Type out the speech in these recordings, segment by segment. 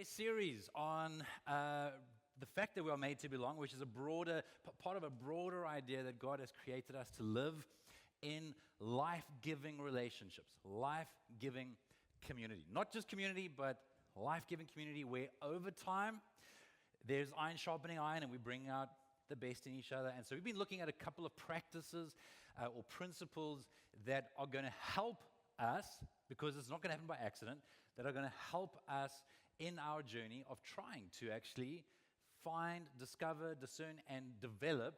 a series on the fact that we are made to belong, which is part of a broader idea that God has created us to live in life-giving relationships, life-giving community. Not just community, but life-giving community where over time there's iron sharpening iron and we bring out the best in each other. And so we've been looking at a couple of practices or principles that are going to help us, because it's not going to happen by accident, that are going to help us in our journey of trying to actually find, discover, discern, and develop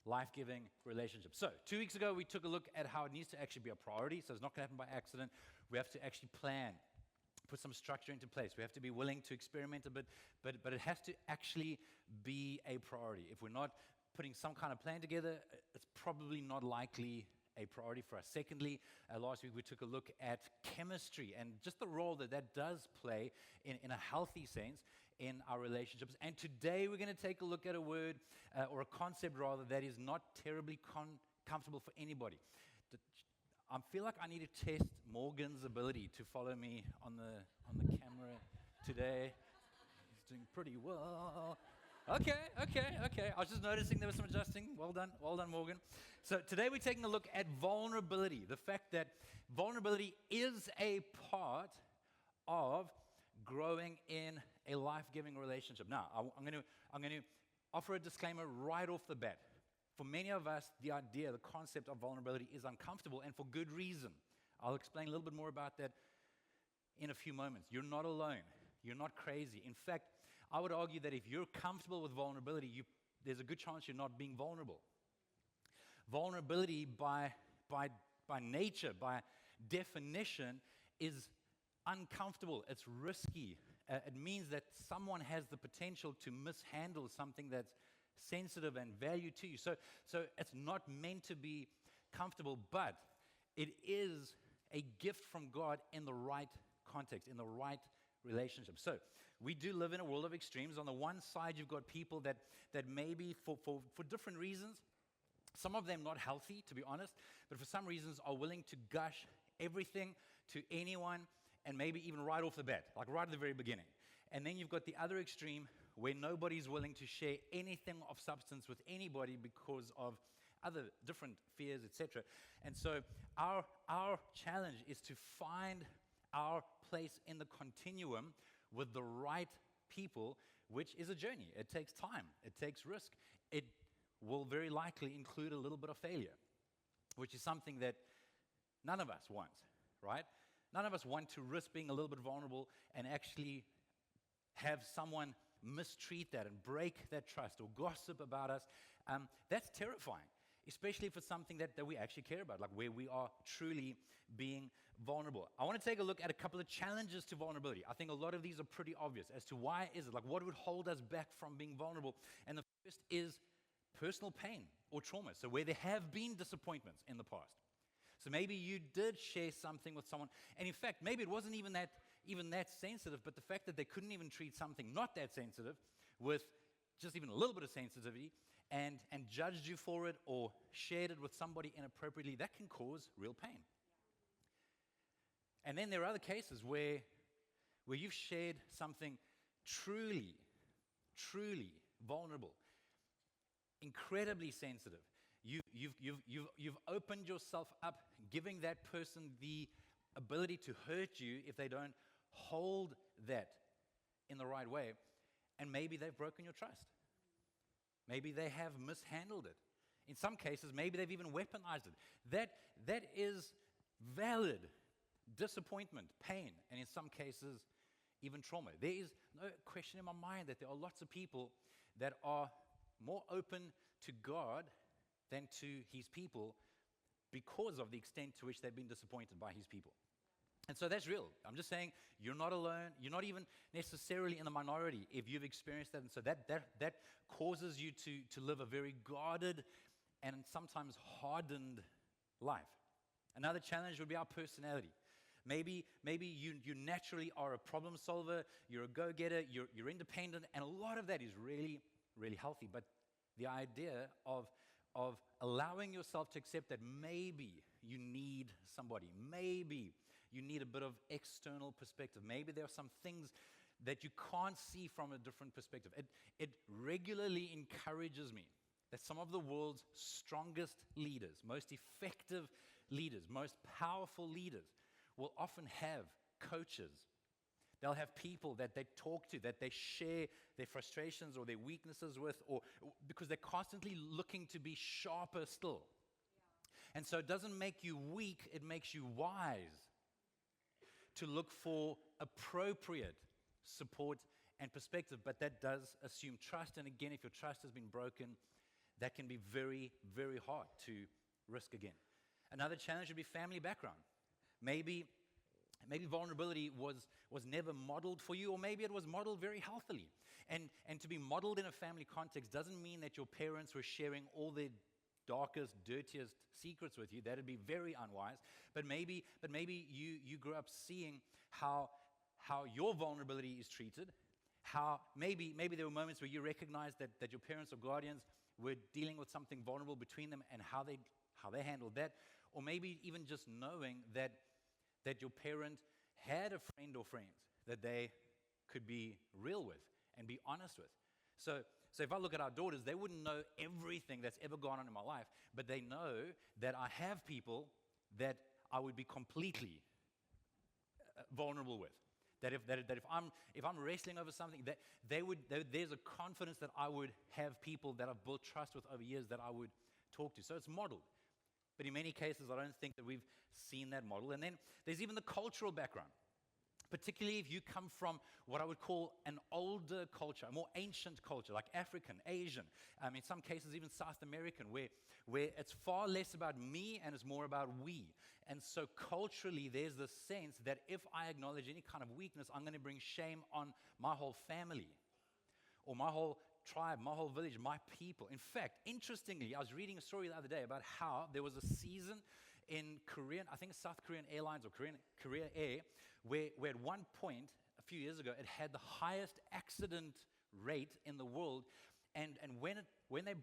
life-giving relationships. So 2 weeks ago, we took a look at how it needs to actually be a priority. So it's not going to happen by accident. We have to actually plan, put some structure into place. We have to be willing to experiment a bit, but it has to actually be a priority. If we're not putting some kind of plan together, it's probably not likely a priority for us. Secondly, last week we took a look at chemistry and just the role that that does play in a healthy sense in our relationships. And today we're going to take a look at a word or a concept rather that is not terribly comfortable for anybody. I feel like I need to test Morgan's ability to follow me on the camera today. He's doing pretty well. Okay. I was just noticing there was some adjusting. Well done, Morgan. So today we're taking a look at vulnerability, the fact that vulnerability is a part of growing in a life-giving relationship. Now, I'm going to offer a disclaimer right off the bat. For many of us, the concept of vulnerability is uncomfortable, and for good reason. I'll explain a little bit more about that in a few moments. You're not alone. You're not crazy. In fact, I would argue that if you're comfortable with vulnerability, there's a good chance you're not being vulnerable. Vulnerability by nature, by definition, is uncomfortable. It's risky. It means that someone has the potential to mishandle something that's sensitive and value to you. So it's not meant to be comfortable, but it is a gift from God in the right context, in the right relationship. So we do live in a world of extremes. On the one side, you've got people that maybe for different reasons, some of them not healthy, to be honest, but for some reasons are willing to gush everything to anyone, and maybe even right off the bat, like right at the very beginning. And then you've got the other extreme where nobody's willing to share anything of substance with anybody because of other different fears, etc. And so our challenge is to find our place in the continuum with the right people, which is a journey. It takes time. It takes risk. It will very likely include a little bit of failure, which is something that none of us want, right? None of us want to risk being a little bit vulnerable and actually have someone mistreat that and break that trust or gossip about us. That's terrifying, especially for something that we actually care about, like where we are truly being vulnerable. I want to take a look at a couple of challenges to vulnerability. I think a lot of these are pretty obvious as to why is it, like what would hold us back from being vulnerable. And the first is personal pain or trauma, so where there have been disappointments in the past. So maybe you did share something with someone, and in fact, maybe it wasn't even that sensitive, but the fact that they couldn't even treat something not that sensitive with just even a little bit of sensitivity and judged you for it or shared it with somebody inappropriately, that can cause real pain. And then there are other cases where you've shared something truly vulnerable, incredibly sensitive. You've opened yourself up, giving that person the ability to hurt you if they don't hold that in the right way, and maybe they've broken your trust. Maybe they have mishandled it. In some cases, maybe they've even weaponized it. That is valid disappointment, pain, and in some cases, even trauma. There is no question in my mind that there are lots of people that are more open to God than to His people because of the extent to which they've been disappointed by His people. And so that's real. I'm just saying, you're not alone. You're not even necessarily in the minority if you've experienced that. And so that causes you to live a very guarded and sometimes hardened life. Another challenge would be our personality. Maybe you naturally are a problem solver, you're a go-getter, you're independent, and a lot of that is really, really healthy. But the idea of allowing yourself to accept that maybe you need somebody, maybe you need a bit of external perspective, maybe there are some things that you can't see from a different perspective. It regularly encourages me that some of the world's strongest leaders, most effective leaders, most powerful leaders will often have coaches. They'll have people that they talk to, that they share their frustrations or their weaknesses with, or because they're constantly looking to be sharper still. And so it doesn't make you weak, it makes you wise to look for appropriate support and perspective. But that does assume trust. And again, if your trust has been broken, that can be very, very hard to risk again. Another challenge would be family background. Maybe vulnerability was never modeled for you, or maybe it was modeled very healthily. And to be modeled in a family context doesn't mean that your parents were sharing all their darkest, dirtiest secrets with you. That'd be very unwise. But maybe you grew up seeing how your vulnerability is treated. How maybe there were moments where you recognized that your parents or guardians were dealing with something vulnerable between them, and how they handled that. Or maybe even just knowing that your parent had a friend or friends that they could be real with and be honest with. So if I look at our daughters, they wouldn't know everything that's ever gone on in my life, but they know that I have people that I would be completely vulnerable with. That if I'm wrestling over something, that there's a confidence that I would have people that I've built trust with over years that I would talk to. So it's modeled. But in many cases, I don't think that we've seen that model. And then there's even the cultural background. Particularly if you come from what I would call an older culture, a more ancient culture, like African, Asian, in some cases even South American, where it's far less about me and it's more about we. And so culturally, there's this sense that if I acknowledge any kind of weakness, I'm going to bring shame on my whole family or my whole tribe, my whole village, my people. In fact, interestingly, I was reading a story the other day about how there was a season in Korean, I think South Korean Airlines or Korea Air, where at one point, a few years ago, it had the highest accident rate in the world. And when they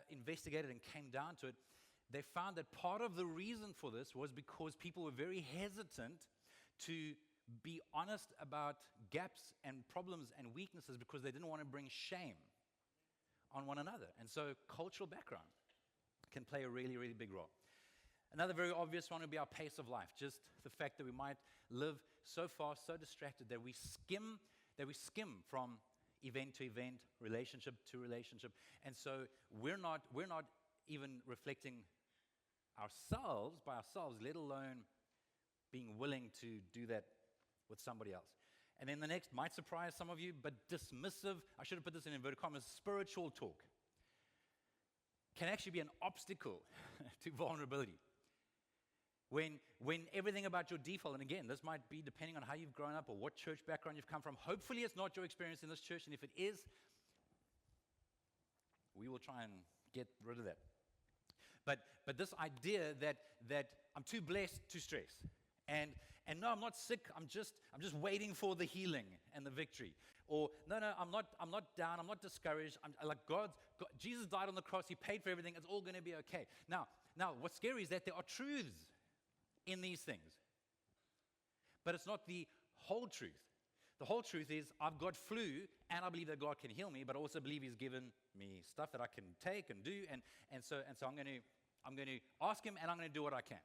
investigated and came down to it, they found that part of the reason for this was because people were very hesitant to be honest about gaps and problems and weaknesses because they didn't want to bring shame on one another. And so cultural background can play a really, really big role. Another very obvious one would be our pace of life. Just the fact that we might live so fast, so distracted that we skim from event to event, relationship to relationship. And so we're not even reflecting ourselves by ourselves, let alone being willing to do that with somebody else. And then the next might surprise some of you, but dismissive, I should have put this in inverted commas, spiritual talk can actually be an obstacle to vulnerability. When everything about your default, and again, this might be depending on how you've grown up or what church background you've come from. Hopefully it's not your experience in this church, and if it is, we will try and get rid of that. But this idea that I'm too blessed to stress. And no, I'm not sick, I'm just waiting for the healing and the victory. Or no, I'm not down, I'm not discouraged. I'm like God, Jesus died on the cross, he paid for everything, it's all going to be okay. Now what's scary is that there are truths in these things. But it's not the whole truth. The whole truth is I've got flu and I believe that God can heal me, but I also believe he's given me stuff that I can take and do, and so I'm going to ask him and I'm going to do what I can.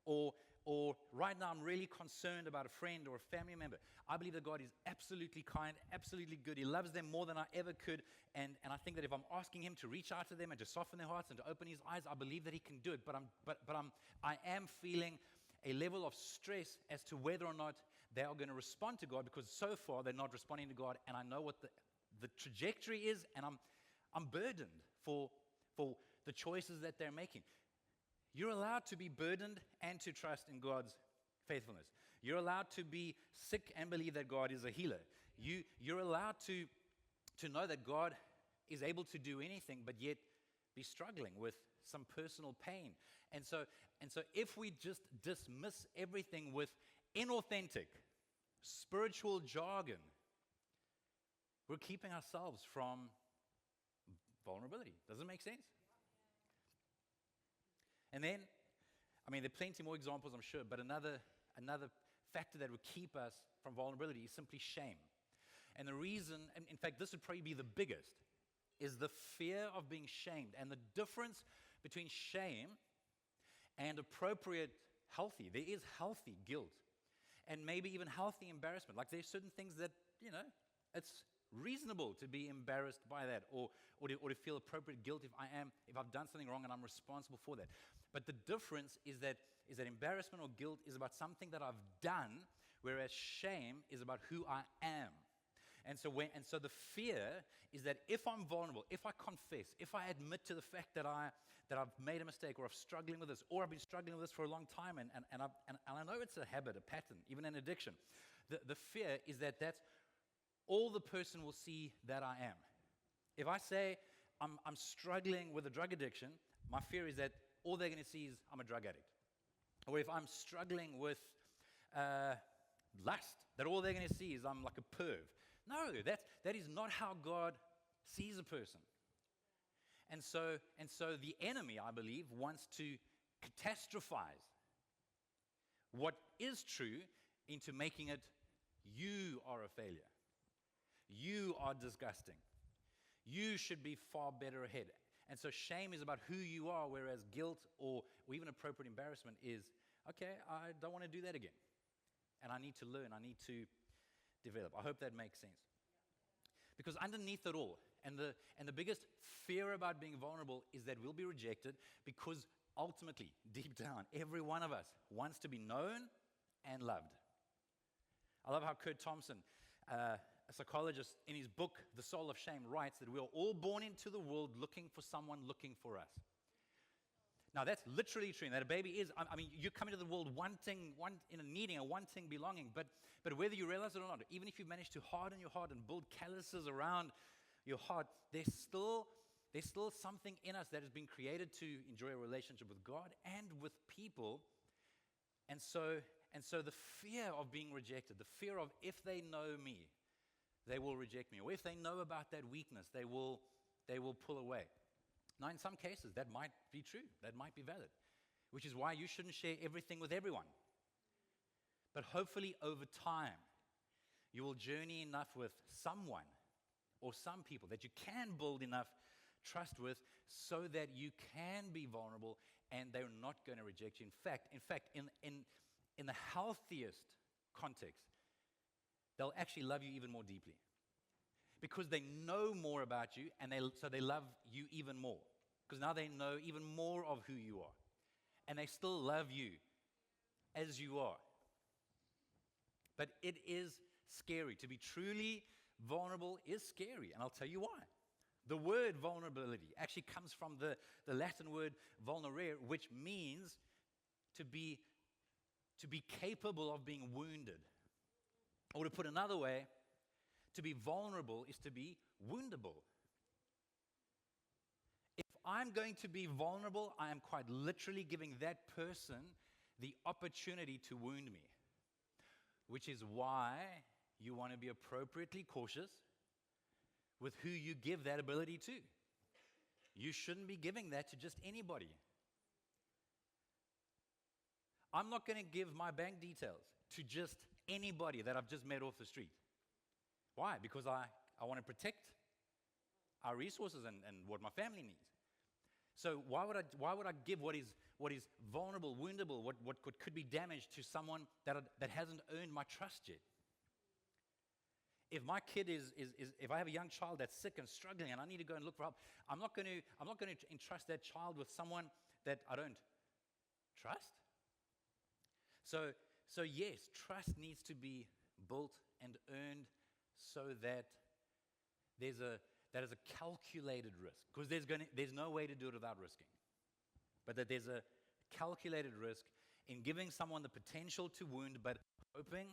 Or right now I'm really concerned about a friend or a family member. I believe that God is absolutely kind, absolutely good. He loves them more than I ever could. And I think that if I'm asking him to reach out to them and to soften their hearts and to open his eyes, I believe that he can do it. But I am feeling a level of stress as to whether or not they are going to respond to God, because so far they're not responding to God, and I know what the trajectory is, and I'm burdened for the choices that they're making. You're allowed to be burdened and to trust in God's faithfulness. You're allowed to be sick and believe that God is a healer. You're allowed to know that God is able to do anything, but yet be struggling with some personal pain. And so if we just dismiss everything with inauthentic spiritual jargon, we're keeping ourselves from vulnerability. Does it make sense? And then, there are plenty more examples, I'm sure, but another factor that would keep us from vulnerability is simply shame. And the reason, and in fact, this would probably be the biggest, is the fear of being shamed. And the difference between shame and appropriate, healthy, there is healthy guilt and maybe even healthy embarrassment. Like there's certain things that, it's reasonable to be embarrassed by that or to feel appropriate guilt if I've done something wrong and I'm responsible for that. But the difference is that embarrassment or guilt is about something that I've done, whereas shame is about who I am. And so the fear is that if I'm vulnerable, if I confess, if I admit to the fact that I've made a mistake or I'm struggling with this, or I've been struggling with this for a long time, and I know it's a habit, a pattern, even an addiction. The fear is that that's all the person will see that I am. If I say I'm struggling with a drug addiction, my fear is that all they're going to see is I'm a drug addict. Or if I'm struggling with lust, that all they're going to see is I'm like a perv. No, that is not how God sees a person. And so the enemy, I believe, wants to catastrophize what is true into making it, you are a failure. You are disgusting. You should be far better ahead. And so shame is about who you are, whereas guilt or even appropriate embarrassment is, okay, I don't want to do that again. And I need to learn. I need to develop. I hope that makes sense. Because underneath it all, and the biggest fear about being vulnerable is that we'll be rejected, because ultimately, deep down, every one of us wants to be known and loved. I love how Kurt Thompson, a psychologist, in his book, The Soul of Shame, writes that we are all born into the world looking for someone looking for us. Now, that's literally true. That a baby is, you come into the world needing and wanting belonging. But whether you realize it or not, even if you've managed to harden your heart and build calluses around your heart, there's still something in us that has been created to enjoy a relationship with God and with people. And so the fear of being rejected, the fear of if they know me, they will reject me. Or if they know about that weakness, they will pull away. Now, in some cases, that might be true. That might be valid, which is why you shouldn't share everything with everyone. But hopefully, over time, you will journey enough with someone or some people that you can build enough trust with so that you can be vulnerable and they're not going to reject you. In fact, in the healthiest context, they'll actually love you even more deeply. Because they know more about you, and so they love you even more. Because now they know even more of who you are. And they still love you as you are. But it is scary. To be truly vulnerable is scary, and I'll tell you why. The word vulnerability actually comes from the Latin word vulnerare, which means to be capable of being wounded. Or to put another way, to be vulnerable is to be woundable. If I'm going to be vulnerable, I am quite literally giving that person the opportunity to wound me. Which is why you want to be appropriately cautious with who you give that ability to. You shouldn't be giving that to just anybody. I'm not going to give my bank details to just anybody that I've just met off the street. Why? Because I want to protect our resources and what my family needs. So why would I give what is vulnerable, woundable, what could be damaged to someone that hasn't earned my trust yet? If my kid if I have a young child that's sick and struggling and I need to go and look for help, I'm not going to entrust that child with someone that I don't trust. So yes, trust needs to be built and earned so that that is a calculated risk, because there's no way to do it without risking. But that there's a calculated risk in giving someone the potential to wound, but hoping,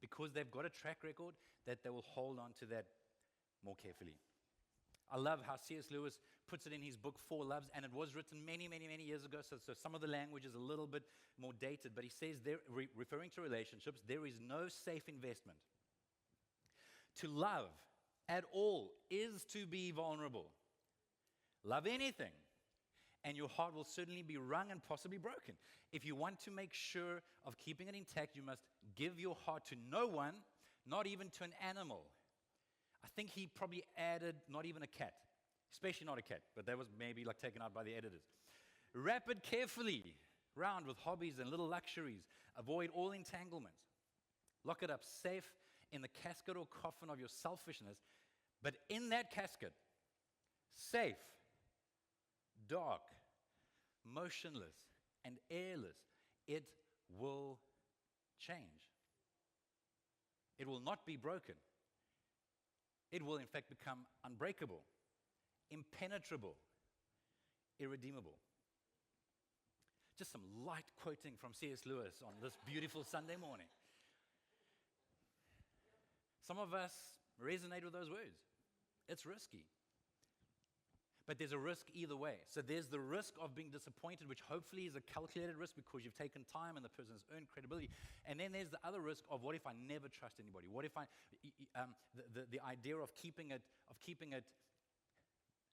because they've got a track record, that they will hold on to that more carefully. I love how C.S. Lewis puts it in his book, Four Loves, and it was written many, many, many years ago, so some of the language is a little bit more dated, but he says there, referring to relationships, there is no safe investment. To love at all is to be vulnerable. Love anything, and your heart will certainly be wrung and possibly broken. If you want to make sure of keeping it intact, you must give your heart to no one, not even to an animal. think he probably added not even a cat, especially not a cat, but that was maybe like taken out by the editors. Wrap it carefully round with hobbies and little luxuries. Avoid all entanglements. Lock it up safe in the casket or coffin of your selfishness, but in that casket, safe, dark, motionless, and airless, it will change. It will not be broken. It will, in fact, become unbreakable, impenetrable, irredeemable. Just some light quoting from C.S. Lewis on this beautiful Sunday morning. Some of us resonate with those words. It's risky. But there's a risk either way. So there's the risk of being disappointed, which hopefully is a calculated risk because you've taken time and the person has earned credibility. And then there's the other risk of what if I never trust anybody? What if the idea of keeping it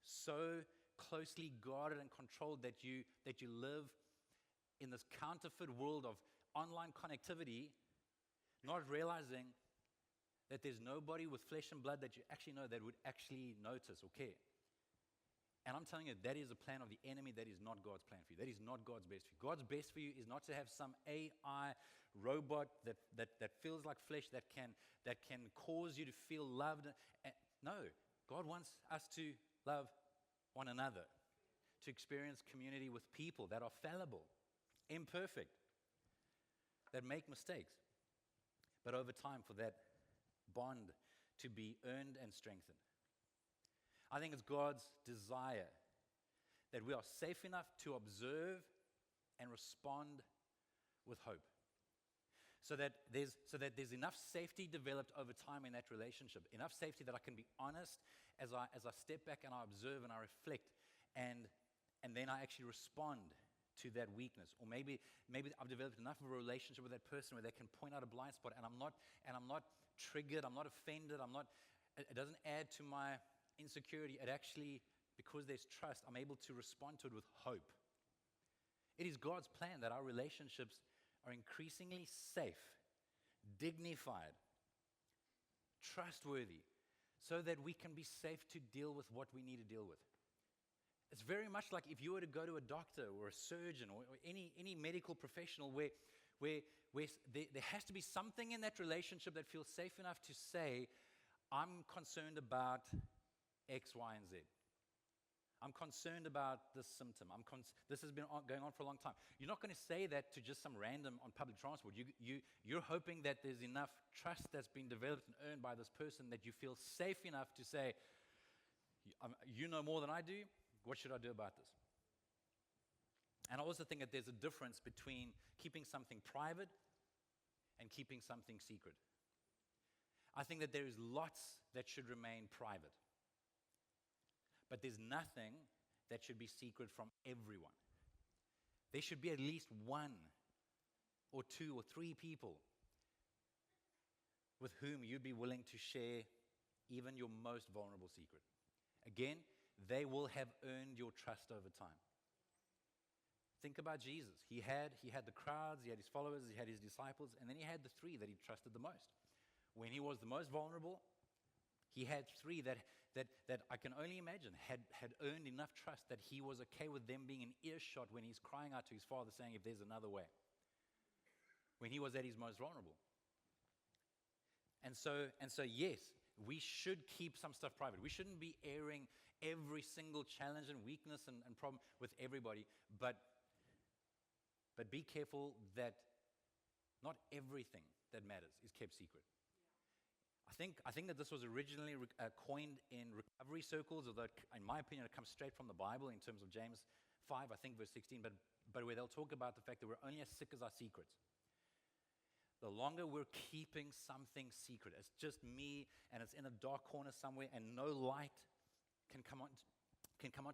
so closely guarded and controlled that you live in this counterfeit world of online connectivity, not realizing that there's nobody with flesh and blood that you actually know that would actually notice or care. And I'm telling you, that is a plan of the enemy. That is not God's plan for you. That is not God's best for you. God's best for you is not to have some AI robot that feels like flesh, that can cause you to feel loved. No, God wants us to love one another, to experience community with people that are fallible, imperfect, that make mistakes. But over time, for that bond to be earned and strengthened. I think it's God's desire that we are safe enough to observe and respond with hope. So that there's enough safety developed over time in that relationship, enough safety that I can be honest as I step back and I observe and I reflect, and then I actually respond to that weakness. Or maybe I've developed enough of a relationship with that person where they can point out a blind spot, and I'm not triggered, I'm not offended, it doesn't add to my insecurity. It actually, because there's trust, I'm able to respond to it with hope. It is God's plan that our relationships are increasingly safe, dignified, trustworthy, so that we can be safe to deal with what we need to deal with. It's very much like if you were to go to a doctor or a surgeon or any medical professional where there has to be something in that relationship that feels safe enough to say, I'm concerned about X, Y, and Z. I'm concerned about this symptom. This has been going on for a long time. You're not going to say that to just some random on public transport. You're hoping that there's enough trust that's been developed and earned by this person that you feel safe enough to say, you know more than I do. What should I do about this? And I also think that there's a difference between keeping something private and keeping something secret. I think that there is lots that should remain private. But there's nothing that should be secret from everyone. There should be at least one or two or three people with whom you'd be willing to share even your most vulnerable secret. Again, they will have earned your trust over time. Think about Jesus. He had the crowds, he had his followers, he had his disciples, and then he had the three that he trusted the most. When he was the most vulnerable, he had three that I can only imagine had earned enough trust that he was okay with them being in earshot when he's crying out to his Father saying, if there's another way. When he was at his most vulnerable. And so yes, we should keep some stuff private. We shouldn't be airing every single challenge and weakness and problem with everybody, but be careful that not everything that matters is kept secret. I think that this was originally coined in recovery circles, although in my opinion it comes straight from the Bible in terms of James 5, I think verse 16, but where they'll talk about the fact that we're only as sick as our secrets. The longer we're keeping something secret, it's just me and it's in a dark corner somewhere and no light can come onto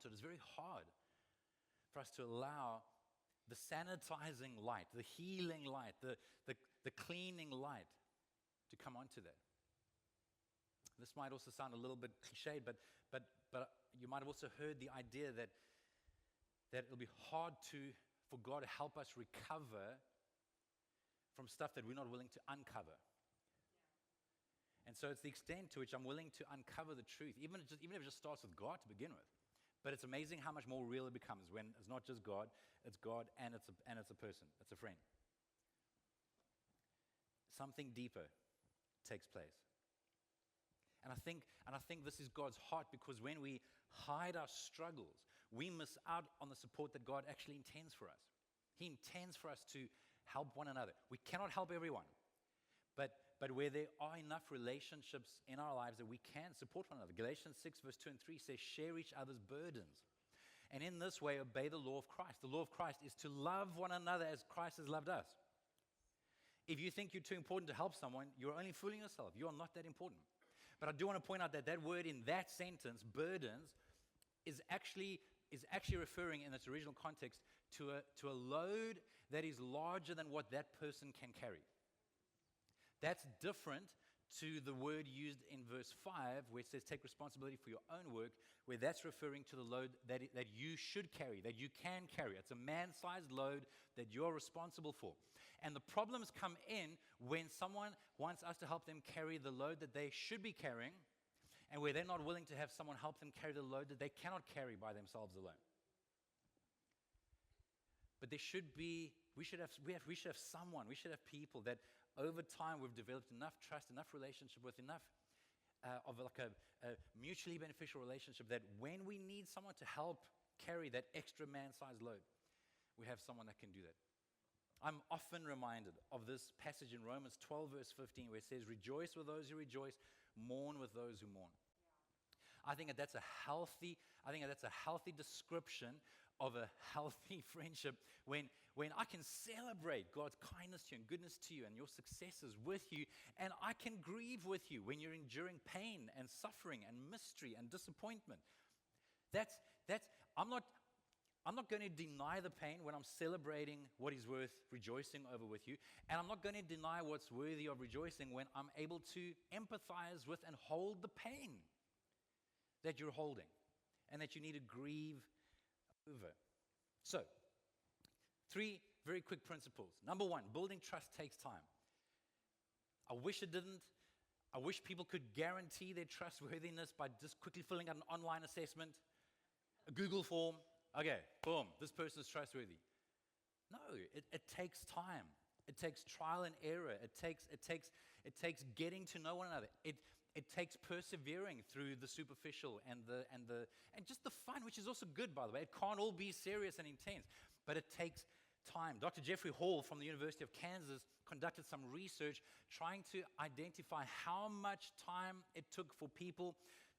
it. It's very hard for us to allow the sanitizing light, the healing light, the cleaning light to come onto that. This might also sound a little bit cliched, but you might have also heard the idea that it'll be hard for God to help us recover from stuff that we're not willing to uncover. And so it's the extent to which I'm willing to uncover the truth, even if it just starts with God to begin with. But it's amazing how much more real it becomes when it's not just God, it's God and it's a person, it's a friend. Something deeper takes place. And I think this is God's heart, because when we hide our struggles, we miss out on the support that God actually intends for us. He intends for us to help one another. We cannot help everyone, but where there are enough relationships in our lives that we can support one another. Galatians 6 verse 2 and 3 says, share each other's burdens. And in this way, obey the law of Christ. The law of Christ is to love one another as Christ has loved us. If you think you're too important to help someone, you're only fooling yourself. You are not that important. But I do want to point out that that word in that sentence, burdens, is actually referring in its original context to a load that is larger than what that person can carry. That's different to the word used in verse 5, where it says take responsibility for your own work, where that's referring to the load that you should carry, that you can carry. It's a man-sized load that you're responsible for. And the problems come in when someone wants us to help them carry the load that they should be carrying, and where they're not willing to have someone help them carry the load that they cannot carry by themselves alone. But we should have someone, we should have people that over time we've developed enough trust, enough relationship with, enough of like a mutually beneficial relationship that when we need someone to help carry that extra man-sized load, we have someone that can do that. I'm often reminded of this passage in Romans 12 verse 15 where it says, rejoice with those who rejoice, mourn with those who mourn. I think that's a healthy description of a healthy friendship when I can celebrate God's kindness to you and goodness to you and your successes with you, and I can grieve with you when you're enduring pain and suffering and mystery and disappointment. I'm not going to deny the pain when I'm celebrating what is worth rejoicing over with you, and I'm not going to deny what's worthy of rejoicing when I'm able to empathize with and hold the pain that you're holding and that you need to grieve over. So, 3 very quick principles. Number 1, building trust takes time. I wish it didn't. I wish people could guarantee their trustworthiness by just quickly filling out an online assessment, a Google form. Okay, boom, this person is trustworthy. No, it takes time. It takes trial and error. It takes getting to know one another. It takes persevering through the superficial and just the fun, which is also good, by the way. It can't all be serious and intense, but it takes time. Dr. Jeffrey Hall from the University of Kansas conducted some research trying to identify how much time it took for people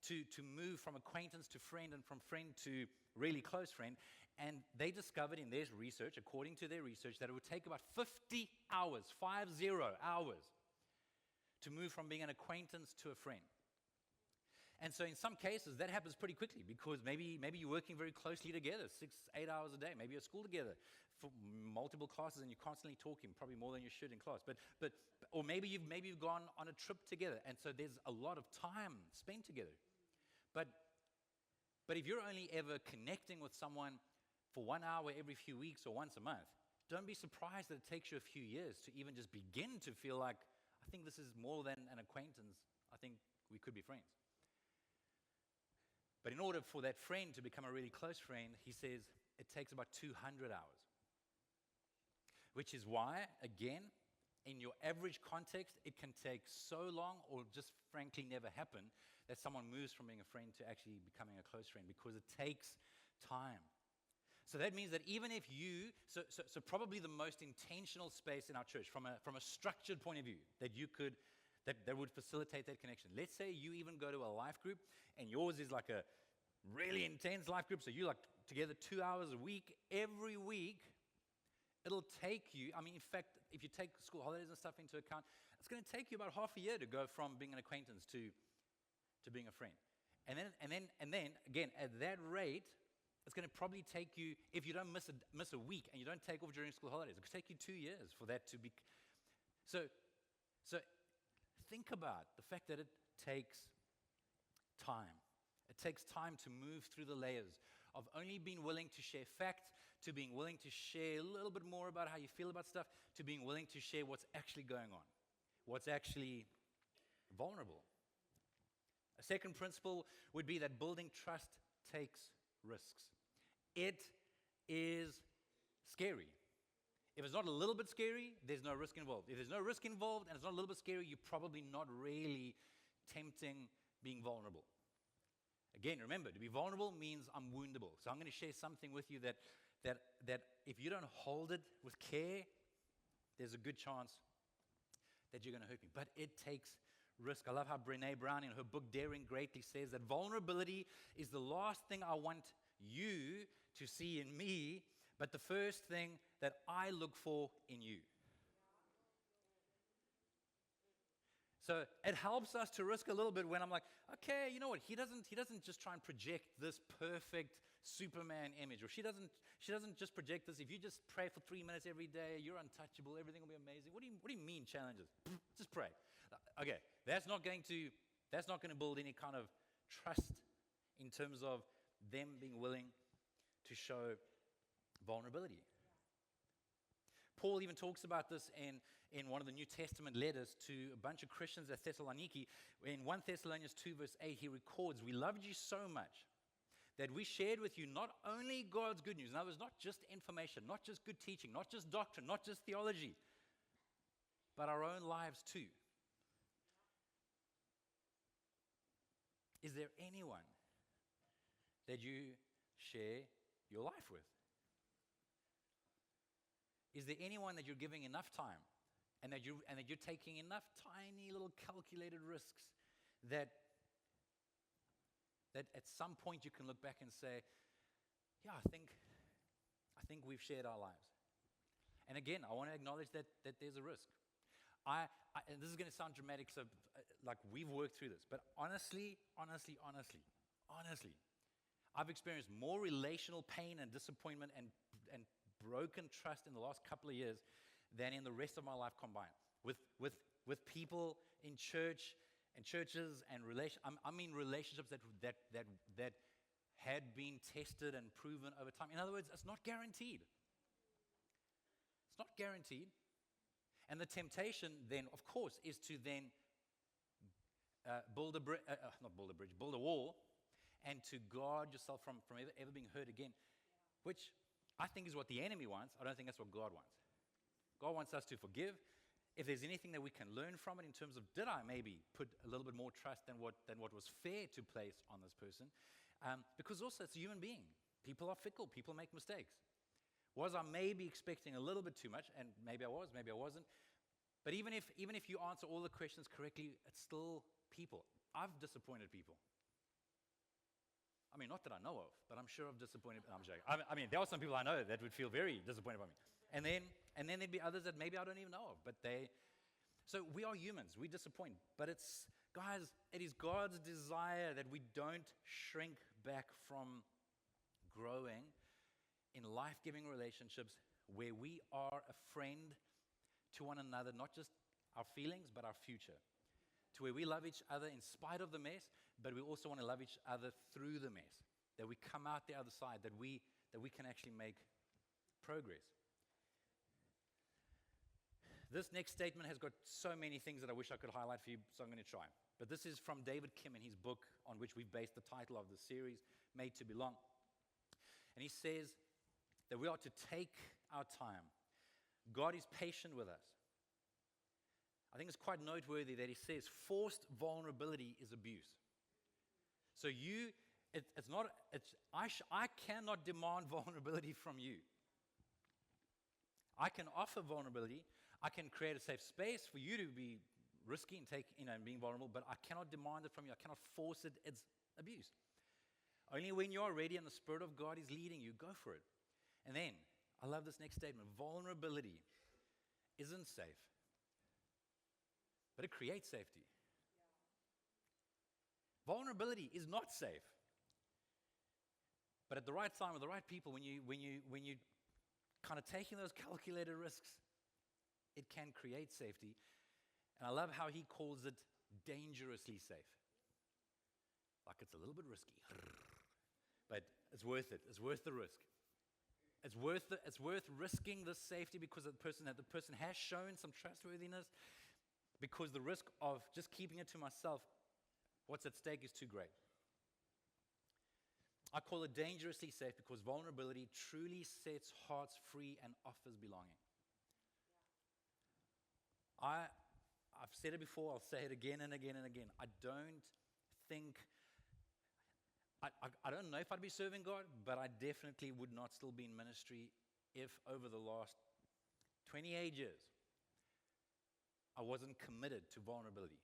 to move from acquaintance to friend and from friend to really close friend. And they discovered in their research, according to their research, that it would take about 50 hours, 50 hours, to move from being an acquaintance to a friend. And so in some cases, that happens pretty quickly because maybe you're working very closely together, 6-8 hours a day. Maybe you're at school together for multiple classes and you're constantly talking, probably more than you should in class. Or maybe you've gone on a trip together, and so there's a lot of time spent together. But if you're only ever connecting with someone for 1 hour every few weeks or once a month, don't be surprised that it takes you a few years to even just begin to feel like, I think this is more than an acquaintance. I think we could be friends. But in order for that friend to become a really close friend, he says it takes about 200 hours. Which is why, again, in your average context, it can take so long or just frankly never happen that someone moves from being a friend to actually becoming a close friend, because it takes time. So that means that even if so probably the most intentional space in our church from a structured point of view that would facilitate that connection. Let's say you even go to a life group and yours is like a really intense life group. So you're like together 2 hours a week, every week. It'll take you, in fact, if you take school holidays and stuff into account, it's going to take you about half a year to go from being an acquaintance to being a friend. And then again, at that rate, it's going to probably take you, if you don't miss a week and you don't take off during school holidays, it could take you 2 years for that to be. So think about the fact that it takes time. It takes time to move through the layers of only being willing to share facts, to being willing to share a little bit more about how you feel about stuff, to being willing to share what's actually going on, what's actually vulnerable. A second principle would be that building trust takes risks. It is scary. If it's not a little bit scary, there's no risk involved. If there's no risk involved and it's not a little bit scary, you're probably not really tempting being vulnerable. Again, remember, to be vulnerable means I'm woundable. So I'm going to share something with you that if you don't hold it with care, there's a good chance that you're going to hurt me. But it takes risk. I love how Brené Brown in her book Daring Greatly says that vulnerability is the last thing I want you to see in me, but the first thing that I look for in you. So it helps us to risk a little bit when I'm like, okay, you know what? He doesn't just try and project this perfect Superman image, or she doesn't just project this. If you just pray for 3 minutes every day, you're untouchable. Everything will be amazing. What do you mean challenges? Just pray. Okay, that's not going to build any kind of trust in terms of them being willing to show vulnerability. Paul even talks about this in one of the New Testament letters to a bunch of Christians at Thessaloniki. In 1 Thessalonians 2 verse 8, he records, "We loved you so much that we shared with you not only God's good news," in other words, not just information, not just good teaching, not just doctrine, not just theology, but our own lives too. Is there anyone that you share your life with? Is there anyone that you're giving enough time and that you're taking enough tiny little calculated risks that at some point you can look back and say, yeah, I think we've shared our lives. And again, I want to acknowledge that there's a risk. And this is going to sound dramatic, so like we've worked through this, but honestly, I've experienced more relational pain and disappointment and broken trust in the last couple of years than in the rest of my life combined. With people in church and churches and relationships that had been tested and proven over time. In other words, it's not guaranteed. It's not guaranteed. And the temptation then, of course, is to then build a wall, and to guard yourself from ever being hurt again, which I think is what the enemy wants. I don't think that's what God wants. God wants us to forgive. If there's anything that we can learn from it in terms of, did I maybe put a little bit more trust than what was fair to place on this person? Because also it's a human being. People are fickle. People make mistakes. Was I maybe expecting a little bit too much? And maybe I was, maybe I wasn't. But even if you answer all the questions correctly, it's still people. I've disappointed people. I mean, not that I know of, but I'm sure I've disappointed. I'm joking. I mean, there are some people I know that would feel very disappointed by me. And then there'd be others that maybe I don't even know of. So we are humans. We disappoint. But guys, it is God's desire that we don't shrink back from growing in life-giving relationships where we are a friend to one another, not just our feelings, but our future. To where we love each other in spite of the mess, but we also want to love each other through the mess. That we come out the other side, that we can actually make progress. This next statement has got so many things that I wish I could highlight for you, so I'm going to try. But this is from David Kim in his book on which we've based the title of the series, Made to Belong. And he says that we are to take our time. God is patient with us. I think it's quite noteworthy that he says forced vulnerability is abuse. So I cannot demand vulnerability from you. I can offer vulnerability. I can create a safe space for you to be risky and being vulnerable, but I cannot demand it from you. I cannot force it. It's abuse. Only when you are ready and the Spirit of God is leading you, go for it. And then, I love this next statement. Vulnerability isn't safe, but it creates safety. Vulnerability is not safe. But at the right time with the right people, when you kind of taking those calculated risks, it can create safety. And I love how he calls it dangerously safe. Like it's a little bit risky, but it's worth it. It's worth the risk. It's worth risking this safety because the person has shown some trustworthiness. because the risk of just keeping it to myself, what's at stake, is too great. I call it dangerously safe because vulnerability truly sets hearts free and offers belonging. I've said it before, I'll say it again and again and again. I don't know if I'd be serving God, but I definitely would not still be in ministry if over the last 28 years I wasn't committed to vulnerability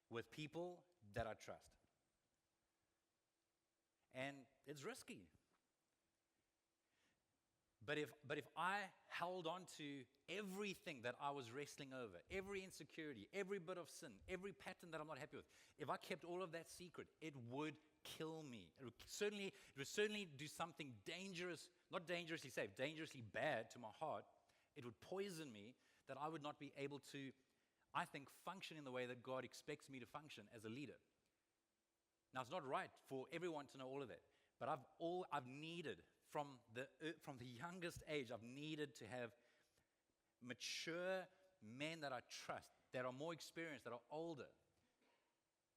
with people that I trust. And it's risky. But if I held on to everything that I was wrestling over, every insecurity, every bit of sin, every pattern that I'm not happy with, if I kept all of that secret, it would kill me. It would certainly do something dangerous, not dangerously safe, dangerously bad to my heart. It would poison me that I would not be able to, I think, function in the way that God expects me to function as a leader. Now, it's not right for everyone to know all of that, but I've needed, from the youngest age, I've needed to have mature men that I trust, that are more experienced, that are older,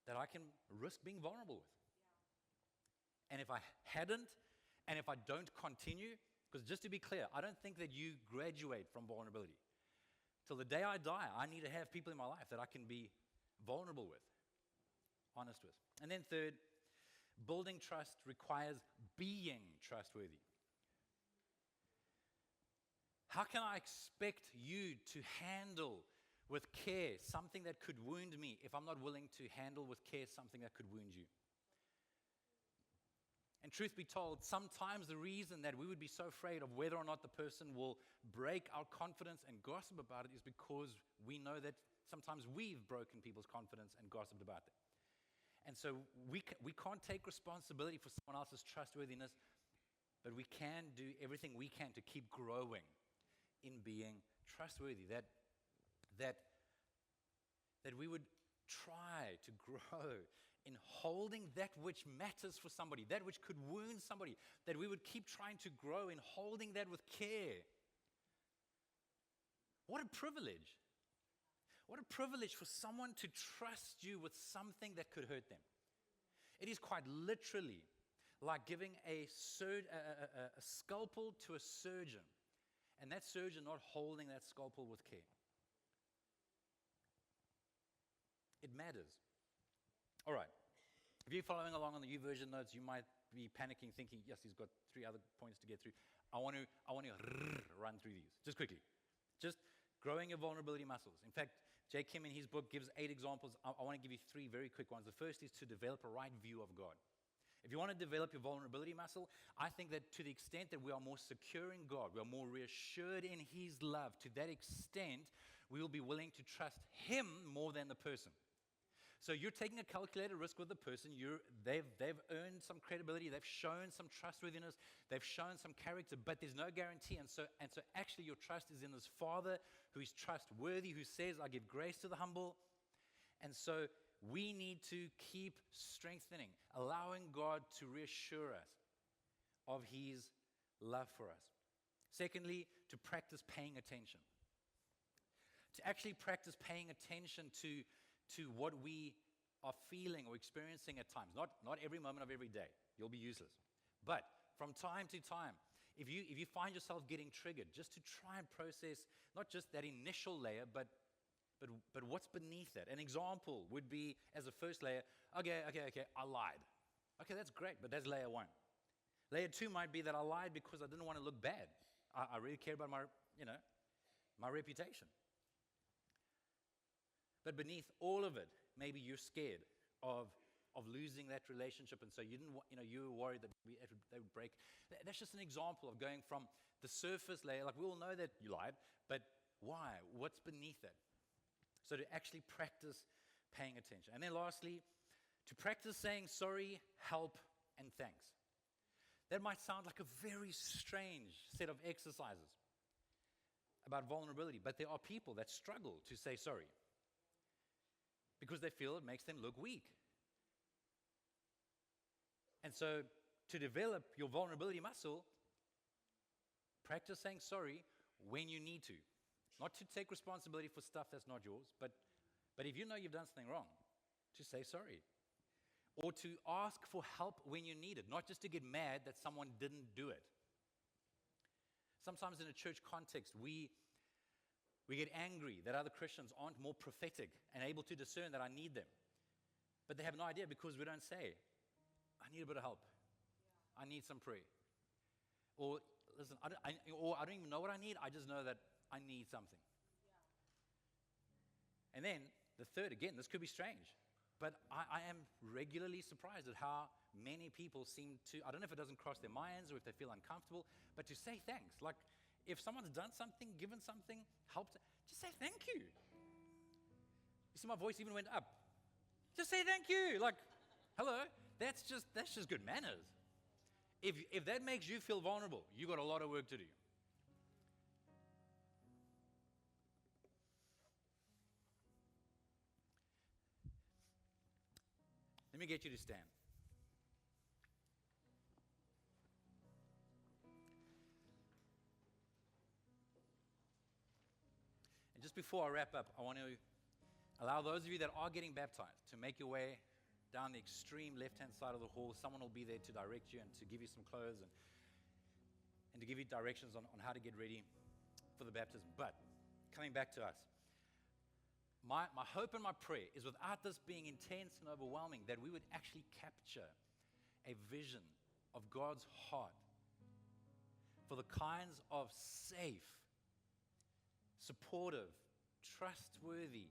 that I can risk being vulnerable with. Yeah. And if I hadn't, and if I don't continue, because just to be clear, I don't think that you graduate from vulnerability. Till the day I die, I need to have people in my life that I can be vulnerable with, honest with. And then third, building trust requires being trustworthy. How can I expect you to handle with care something that could wound me if I'm not willing to handle with care something that could wound you? And truth be told, sometimes the reason that we would be so afraid of whether or not the person will break our confidence and gossip about it is because we know that sometimes we've broken people's confidence and gossiped about it. And so we can't take responsibility for someone else's trustworthiness, but we can do everything we can to keep growing in being trustworthy. That we would try to grow in holding that which matters for somebody, that which could wound somebody, that we would keep trying to grow in holding that with care. What a privilege. What a privilege for someone to trust you with something that could hurt them. It is quite literally like giving a scalpel to a surgeon, and that surgeon not holding that scalpel with care. It matters. All right. If you're following along on the YouVersion notes, you might be panicking, thinking, yes, he's got 3 other points to get through. I want to run through these, just quickly. Just growing your vulnerability muscles. In fact, J. Kim in his book gives 8 examples. I want to give you 3 very quick ones. The first is to develop a right view of God. If you want to develop your vulnerability muscle, I think that to the extent that we are more secure in God, we are more reassured in His love, to that extent, we will be willing to trust Him more than the person. So you're taking a calculated risk with the person. They've earned some credibility. They've shown some trustworthiness. They've shown some character, but there's no guarantee. And so actually your trust is in this Father who is trustworthy, who says, I give grace to the humble. And so we need to keep strengthening, allowing God to reassure us of His love for us. Secondly, to practice paying attention. To actually practice paying attention to what we are feeling or experiencing at times. Not every moment of every day. You'll be useless. But from time to time, if you find yourself getting triggered, just to try and process not just that initial layer, but what's beneath that. An example would be, as a first layer, okay, I lied. Okay, that's great, but that's layer 1. Layer 2 might be that I lied because I didn't want to look bad. I really care about my reputation. But beneath all of it, maybe you're scared of losing that relationship, and so you were worried that they would break. That's just an example of going from the surface layer, like we all know that you lied, but why? What's beneath that? So to actually practice paying attention. And then lastly, to practice saying sorry, help, and thanks. That might sound like a very strange set of exercises about vulnerability, but there are people that struggle to say sorry because they feel it makes them look weak. And so to develop your vulnerability muscle, practice saying sorry when you need to. Not to take responsibility for stuff that's not yours, but But if you know you've done something wrong, to say sorry. Or to ask for help when you need it, not just to get mad that someone didn't do it. Sometimes in a church context, we get angry that other Christians aren't more prophetic and able to discern that I need them. But they have no idea because we don't say, I need a bit of help. I need some prayer. Or, listen, I don't even know what I need. I just know that I need something. And then, the third, again, this could be strange. But I am regularly surprised at how many people seem to, I don't know if it doesn't cross their minds or if they feel uncomfortable, but to say thanks. Like, if someone's done something, given something, helped, just say thank you. You see, my voice even went up. Just say thank you. Like, hello, that's just good manners. If that makes you feel vulnerable, you got a lot of work to do. Let me get you to stand. And just before I wrap up, I want to allow those of you that are getting baptized to make your way down the extreme left-hand side of the hall. Someone will be there to direct you and to give you some clothes and to give you directions on how to get ready for the baptism. But coming back to us, my hope and my prayer is, without this being intense and overwhelming, that we would actually capture a vision of God's heart for the kinds of safe, supportive, trustworthy,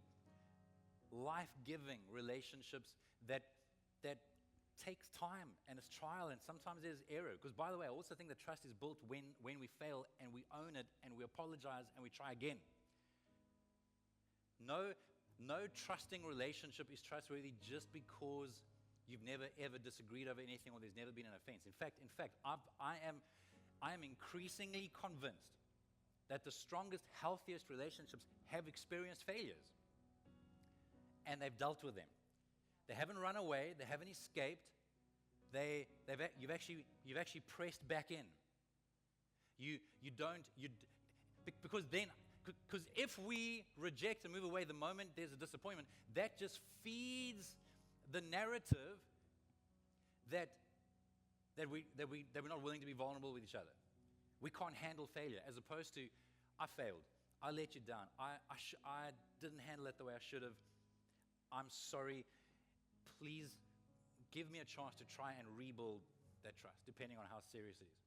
life-giving relationships that takes time and it's trial and sometimes there's error. Because, by the way, I also think that trust is built when we fail and we own it and we apologize and we try again. No trusting relationship is trustworthy just because you've never ever disagreed over anything or there's never been an offense. In fact, I am increasingly convinced that the strongest, healthiest relationships have experienced failures, and they've dealt with them. They haven't run away. They haven't escaped. You've actually pressed back in. Because if we reject and move away the moment there's a disappointment, that just feeds the narrative that we're not willing to be vulnerable with each other. We can't handle failure, as opposed to, I failed, I let you down, I didn't handle it the way I should have. I'm sorry. Please give me a chance to try and rebuild that trust, depending on how serious it is.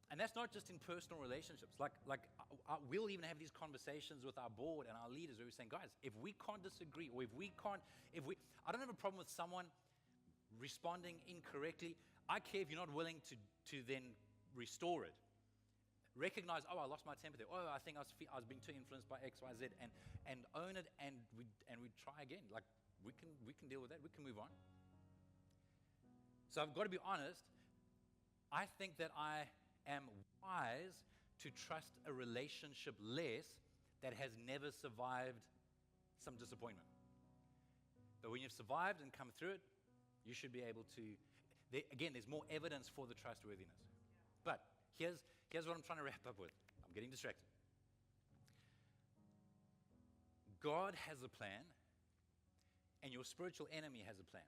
And that's not just in personal relationships. We'll even have these conversations with our board and our leaders where we're saying, guys, if we can't disagree, or I don't have a problem with someone responding incorrectly. I care if you're not willing to then restore it. Recognize, I lost my temper there. I think I was being too influenced by X, Y, Z, and own it, and we try again. Like, we can deal with that. We can move on. So I've got to be honest. I think that I am wise to trust a relationship less that has never survived some disappointment. But when you've survived and come through it, you should be able to. There's more evidence for the trustworthiness. But here's what I'm trying to wrap up with. I'm getting distracted. God has a plan, and your spiritual enemy has a plan.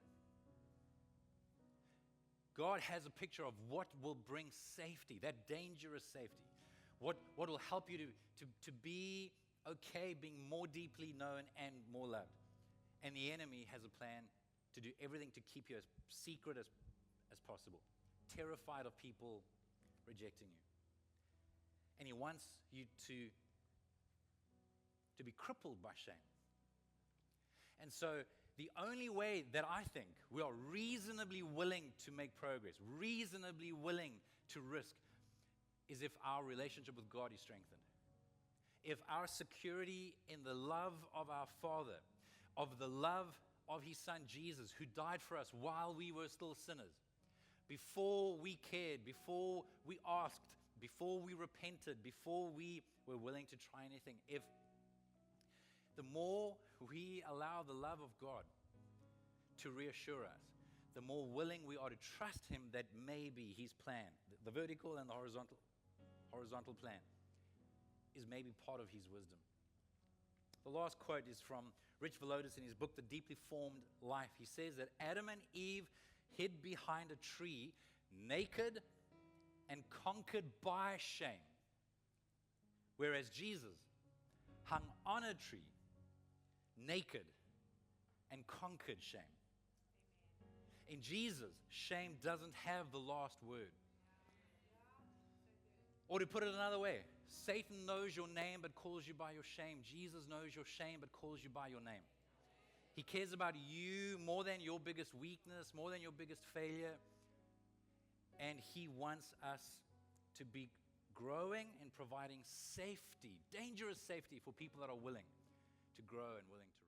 God has a picture of what will bring safety, that dangerous safety. What will help you to be okay, being more deeply known and more loved. And the enemy has a plan to do everything to keep you as secret as possible, terrified of people rejecting you. And he wants you to be crippled by shame. And so the only way that I think we are reasonably willing to make progress, reasonably willing to risk, is if our relationship with God is strengthened. If our security in the love of our Father, of the love of His Son Jesus, who died for us while we were still sinners, before we cared, before we asked, before we repented, before we were willing to try anything, if the more we allow the love of God to reassure us, the more willing we are to trust Him that maybe His plan, the vertical and the horizontal plan, is maybe part of His wisdom. The last quote is from Rich Villodas in his book, The Deeply Formed Life. He says that Adam and Eve hid behind a tree, naked and conquered by shame, whereas Jesus hung on a tree, naked and conquered shame. In Jesus, shame doesn't have the last word. Or to put it another way, Satan knows your name but calls you by your shame. Jesus knows your shame but calls you by your name. He cares about you more than your biggest weakness, more than your biggest failure. And he wants us to be growing and providing safety, dangerous safety for people that are willing to grow and willing to